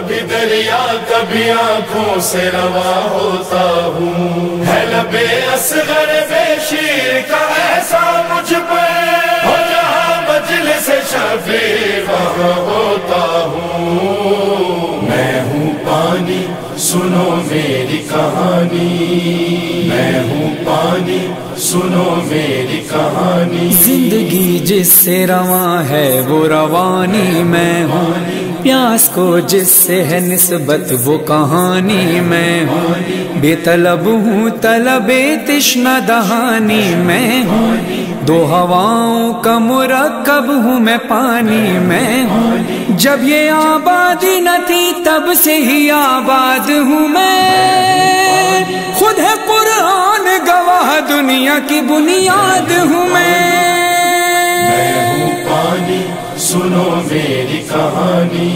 کبھی دریا کبھی آنکھوں سے روا ہوتا ہوں، ہے لبے اصغر بے شیر کا ایسا مجھ پر، ہو جہاں مجلس شفیع وہاں ہوتا ہوں۔ میں ہوں پانی سنو میری کہانی، میں ہوں پانی سنو میری کہانی۔ زندگی جس سے رواں ہے وہ روانی میں ہوں، پیاس کو جس سے ہے نسبت وہ کہانی میں ہوں، بے طلب ہوں طلب تشنہ دہانی میں ہوں، دو ہواؤں کا مرکب ہوں میں پانی میں ہوں، جب یہ آبادی نہ تھی تب سے ہی آباد ہوں میں، خود ہے قرآن گواہ دنیا کی بنیاد ہوں میں ہوں پانی سنو میری کہانی،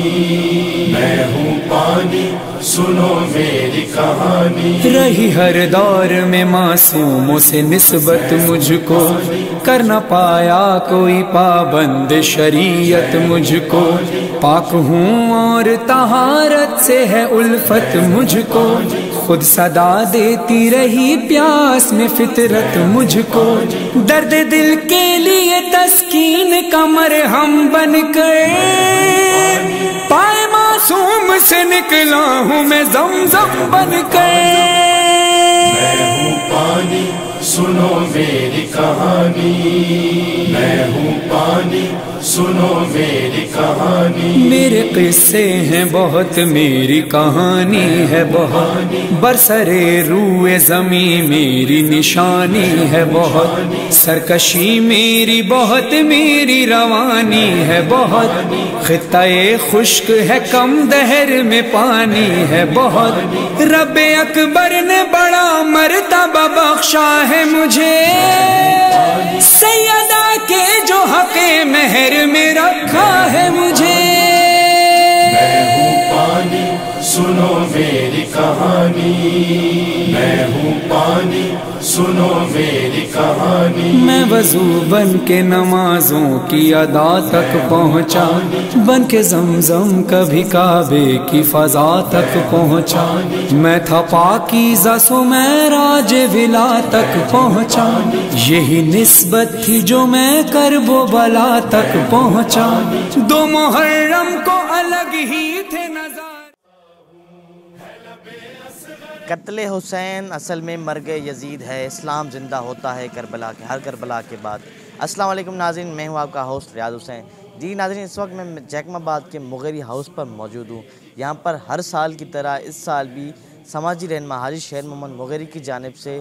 میں ہوں پانی سنو میری کہانی۔ رہی ہر دور میں معصوموں سے نسبت مجھ کو، کر نہ پایا کوئی پابند شریعت مجھ کو، پاک ہوں اور طہارت سے ہے الفت مجھ کو، خود صدا دیتی رہی پیاس میں فطرت مجھ کو، درد دل کے لیے تسکین کا مرہم بن کر پائے معصوم سے نکلا ہوں میں زمزم بن کر۔ میں ہوں پانی سنو میری کہانی، میں ہوں پانی سنو میری کہانی۔ میرے قصے ہیں بہت میری کہانی ہے بہت، برسرے روئے زمین میری نشانی ہے بہت، سرکشی میری بہت میری روانی ہے بہت، خطہ خشک ہے کم دہر میں پانی ہے بہت، رب اکبر نے بڑا مرتبہ بخشا ہے مجھے، سیدہ کے جو حق مہر میں رکھا ہے مجھے۔ میں ہوں پانی سنو میری کہانی، میں ہوں پانی سنو میری کہانی۔ میں وضو بن کے نمازوں کی ادا تک پہنچا، بن کے زمزم کبھی کعبے کی فضا تک پہنچا، میں تھا پاکیزہ سو معراج ولا تک پہنچا، یہی نسبت تھی جو میں کرب و بلا تک پہنچا، دو محرم کو الگ ہی تھے نظر۔ قتل حسین اصل میں مرگ یزید ہے، اسلام زندہ ہوتا ہے کربلا کے ہر کربلا کے بعد۔ السلام علیکم ناظرین، میں ہوں آپ کا ہوسٹ ریاض حسین۔ جی ناظرین، اس وقت میں جیکم آباد کے مغیری ہاؤس پر موجود ہوں۔ یہاں پر ہر سال کی طرح اس سال بھی سماجی رہنما حاجی شیر محمد مغیری کی جانب سے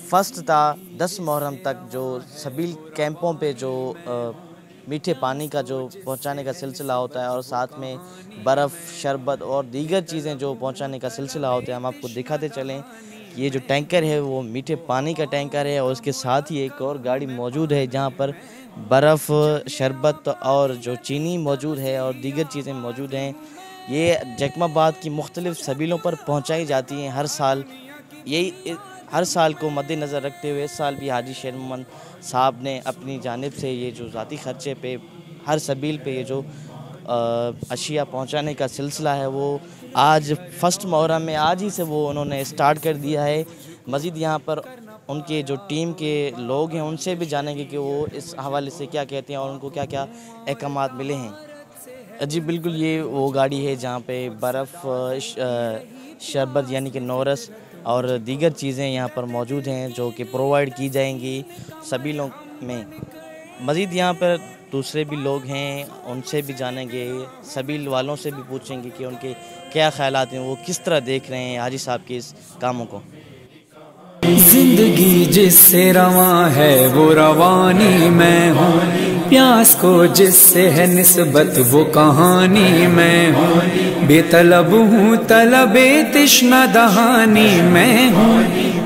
فسٹ تا 10 محرم تک جو سبیل کیمپوں پہ جو میٹھے پانی کا جو پہنچانے کا سلسلہ ہوتا ہے، اور ساتھ میں برف، شربت اور دیگر چیزیں جو پہنچانے کا سلسلہ ہوتا ہے، ہم آپ کو دکھاتے چلیں۔ یہ جو ٹینکر ہے وہ میٹھے پانی کا ٹینکر ہے، اور اس کے ساتھ ہی ایک اور گاڑی موجود ہے جہاں پر برف، شربت اور جو چینی موجود ہے اور دیگر چیزیں موجود ہیں۔ یہ جیکم آباد کی مختلف سبیلوں پر پہنچائی جاتی ہیں ہر سال۔ یہی ہر سال کو مد نظر رکھتے ہوئے اس سال بھی حاجی شیر محمد صاحب نے اپنی جانب سے یہ جو ذاتی خرچے پہ ہر سبیل پہ یہ جو اشیاء پہنچانے کا سلسلہ ہے وہ آج فسٹ محرم میں آج ہی سے وہ انہوں نے اسٹارٹ کر دیا ہے۔ مزید یہاں پر ان کے جو ٹیم کے لوگ ہیں ان سے بھی جانیں گے کہ وہ اس حوالے سے کیا کہتے ہیں اور ان کو کیا کیا احکامات ملے ہیں۔ جی بالکل، یہ وہ گاڑی ہے جہاں پہ برف، شربت یعنی کہ نورس اور دیگر چیزیں یہاں پر موجود ہیں جو کہ پرووائڈ کی جائیں گی سبیلوں میں۔ مزید یہاں پر دوسرے بھی لوگ ہیں، ان سے بھی جانیں گے، سبیل والوں سے بھی پوچھیں گے کہ ان کے کیا خیالات ہیں، وہ کس طرح دیکھ رہے ہیں حاجی صاحب کے اس کاموں کو۔ زندگی جس سے رواں ہے وہ روانی میں ہوں، پیاس کو جس سے ہے نسبت وہ کہانی میں ہوں، بے طلب ہوں طلب تشنہ دہانی میں ہوں،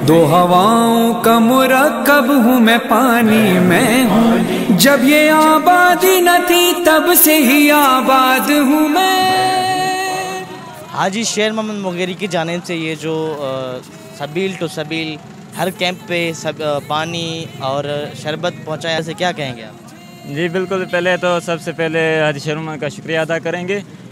دو ہواؤں کا مرکب ہوں میں پانی میں ہوں، جب یہ آبادی نہ تھی تب سے ہی آباد ہوں میں۔ حاجی شیر محمد مغیری کی جانب سے یہ جو سبیل ٹو سبیل ہر کیمپ پہ پانی اور شربت پہنچایا، اسے کیا کہیں گے آپ؟ جی بالکل، پہلے تو سب سے پہلے حاجی شیر محمد کا شکریہ ادا کریں گے،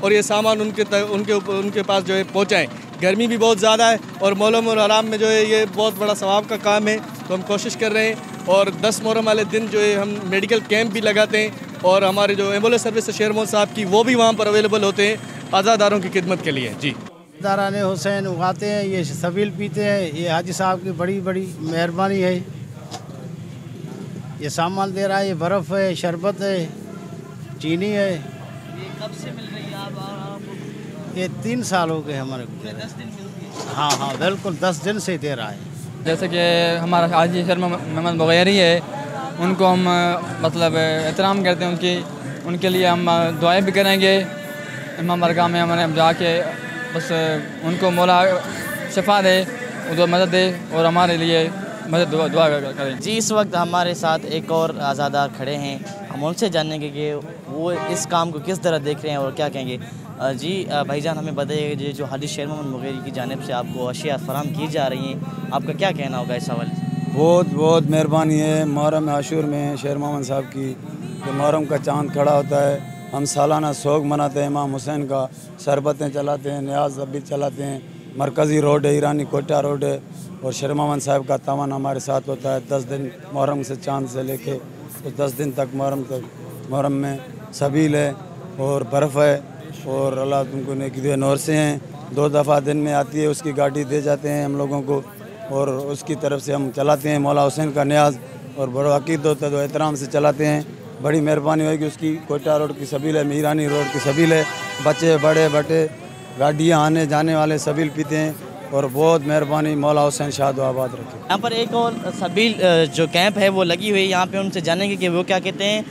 اور یہ سامان ان کے پاس جو ہے پہنچائیں. گرمی بھی بہت زیادہ ہے اور محرم الحرام میں جو ہے یہ بہت بڑا ثواب کا کام ہے, تو ہم کوشش کر رہے ہیں. اور 10 محرم والے دن جو ہے ہم میڈیکل کیمپ بھی لگاتے ہیں, اور ہمارے جو ایمبولینس سروس شیر محمد صاحب کی وہ بھی وہاں پر اویلیبل ہوتے ہیں عزاداروں کی خدمت کے لیے. جی داران حسین اگاتے ہیں, یہ سبیل پیتے ہیں, یہ حاجی صاحب کی بڑی بڑی مہربانی ہے. یہ سامان دے رہا ہے, یہ برف ہے, شربت ہے, چینی ہے. یہ کب سے مل رہی ہے آپ؟ یہ 3 سال ہو گئے ہمارے کو. 10 دن ملتی ہے؟ ہاں ہاں بالکل 10 دن سے دے رہا ہے. جیسے کہ ہمارا حاجی شیر محمد مغیری ہے, ان کو ہم مطلب احترام کرتے ہیں, ان کے لیے ہم دعائیں بھی کریں گے. امام برگاہ میں ہمارے جا کے بس ان کو مولا شفا دے, مدد دے, اور ہمارے لیے مدد دعا کریں. جی اس وقت ہمارے ساتھ ایک اور عزادار کھڑے ہیں, ہم ان سے جانیں گے کہ وہ اس کام کو کس طرح دیکھ رہے ہیں اور کیا کہیں گے. جی بھائی جان, ہمیں بتائیے کہ جو حاجی شیر محمد مغیری کی جانب سے آپ کو اشیاء فراہم کی جا رہی ہیں, آپ کا کیا کہنا ہوگا اس حوالے سے؟ بہت بہت مہربانی ہے محرم عاشور میں شیر محمد صاحب کی, کہ محرم کا چاند کھڑا ہوتا ہے. ہم سالانہ سوگ مناتے ہیں امام حسین کا, شربتیں چلاتے ہیں, نیاز بھی چلاتے ہیں. مرکزی روڈ ہے, ایرانی کوٹہ روڈ ہے, اور شیر محمد صاحب کا تعاون ہمارے ساتھ ہوتا ہے. 10 دن محرم سے چاند سے لے کے تو 10 دن تک محرم میں سبیل ہے اور برف ہے, اور اللہ تم کو نیکی دے. نور سے ہیں 2 دفعہ دن میں آتی ہے, اس کی گاڑی دے جاتے ہیں ہم لوگوں کو, اور اس کی طرف سے ہم چلاتے ہیں. مولا حسین کا نیاز اور بڑا عقید ہوتا ہے تو احترام سے چلاتے ہیں. بڑی مہربانی ہوئی کہ اس کی کوئٹہ روڈ کی سبیل ہے, میرانی روڈ کی سبیل ہے. بچے بڑے بٹے گاڑیاں آنے جانے والے سبیل پیتے ہیں, اور بہت مہربانی. مولا حسین شاد و آباد رکھے. یہاں پر ایک اور سبیل جو کیمپ ہے وہ لگی ہوئی ہے, یہاں پہ ان سے جانیں گے کہ وہ کیا کہتے ہیں.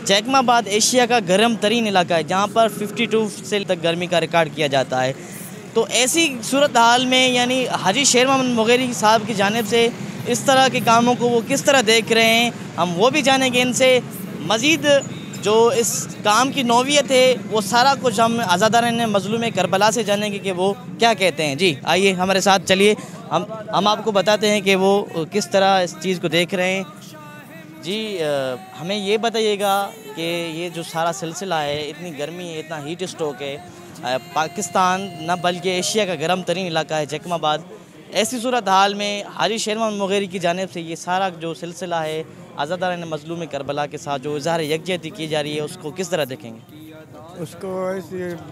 جیکم آباد ایشیا کا گرم ترین علاقہ ہے, جہاں پر 52 سے تک گرمی کا ریکارڈ کیا جاتا ہے. تو ایسی صورتحال میں یعنی حاجی شیر محمد مغیری صاحب کی جانب سے اس طرح کے کاموں کو وہ کس طرح دیکھ رہے ہیں, ہم وہ بھی جانیں گے ان سے. مزید جو اس کام کی نوعیت ہے وہ سارا کچھ ہم عزاداران مظلوم کربلا سے جانیں گے کہ وہ کیا کہتے ہیں. جی آئیے ہمارے ساتھ چلیے, ہم آپ کو بتاتے ہیں کہ وہ کس طرح اس چیز کو دیکھ رہے ہیں. جی ہمیں یہ بتائیے گا کہ یہ جو سارا سلسلہ ہے, اتنی گرمی ہے, اتنا ہیٹ اسٹروک ہے, پاکستان نہ بلکہ ایشیا کا گرم ترین علاقہ ہے جیکم آباد. ایسی صورتحال میں حاجی شیر محمد مغیری کی جانب سے یہ سارا جو سلسلہ ہے عزاداران مظلوم کربلا کے ساتھ جو اظہار یکجہتی کی جا رہی ہے, اس کو کس طرح دیکھیں گے؟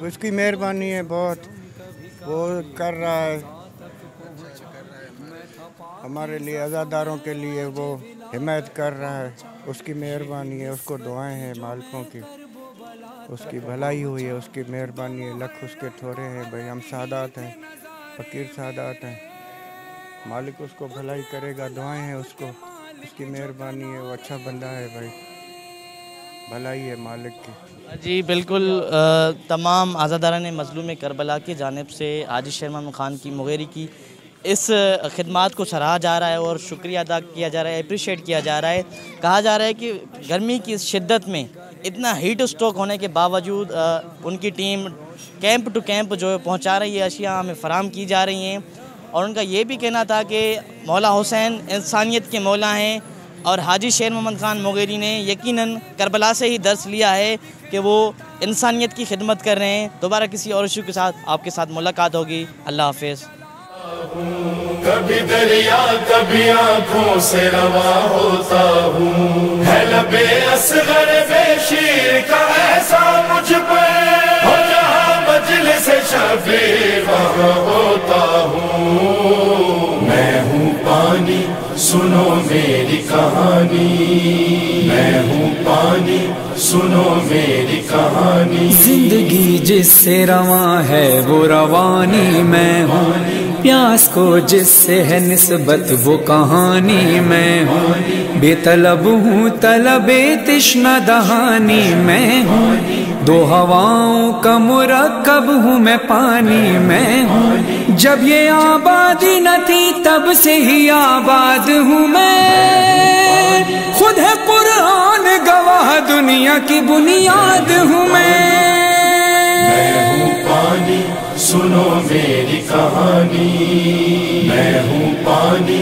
اس کی مہربانی ہے, بہت وہ کر رہا ہے ہمارے لیے, عزاداروں کے لیے وہ حمایت کر رہا ہے. اس کی مہربانی ہے, اس کو دعائیں ہیں مالکوں کی, اس کی بھلائی ہوئی ہے, اس کی مہربانی ہے. لکھ اس کے تھوڑے ہیں بھائی, ہم سادات ہیں, فقیر سادات ہیں. مالک اس کو بھلائی کرے گا, دعائیں ہیں اس کو, اس کی مہربانی ہے. وہ اچھا بندہ ہے بھائی, بھلائی ہے مالک کی. جی بالکل, تمام عزاداران مظلوم کربلا کی جانب سے حاجی شیر محمد خان کی مغیری کی اس خدمات کو سراہا جا رہا ہے اور شکریہ ادا کیا جا رہا ہے, اپریشیٹ کیا جا رہا ہے. کہا جا رہا ہے کہ گرمی کی اس شدت میں اتنا ہیٹ اسٹروک ہونے کے باوجود ان کی ٹیم کیمپ ٹو کیمپ جو پہنچا رہی ہے, اشیاء ہمیں فراہم کی جا رہی ہیں. اور ان کا یہ بھی کہنا تھا کہ مولا حسین انسانیت کے مولا ہیں, اور حاجی شیر محمد خان مغیری نے یقیناً کربلا سے ہی درس لیا ہے کہ وہ انسانیت کی خدمت کر رہے ہیں. دوبارہ کسی اور ایشو کے ساتھ آپ کے ساتھ ملاقات ہوگی. اللہ حافظ. کبھی دریا کبھی آنکھوں سے روا ہوتا ہوں, ہے لبے اصغر بے شیر کا ایسا مجھ پر, ہو جہاں مجلس شفیع وہاں ہوتا ہوں. میں ہوں پانی سنو میری کہانی, میں ہوں پانی سنو میری کہانی. زندگی جس سے رواں ہے وہ روانی میں ہوں, پیاس کو جس سے ہے نسبت وہ کہانی میں ہوں. بے طلب ہوں طلب تشنہ دہانی میں ہوں, 2 ہواؤں کا مرکب ہوں میں پانی میں ہوں. جب یہ آبادی نہ تھی تب سے ہی آباد ہوں میں, خود ہے قرآن گواہ دنیا کی بنیاد ہوں میں. ہوں پانی سنو میری کہانی, میں ہوں پانی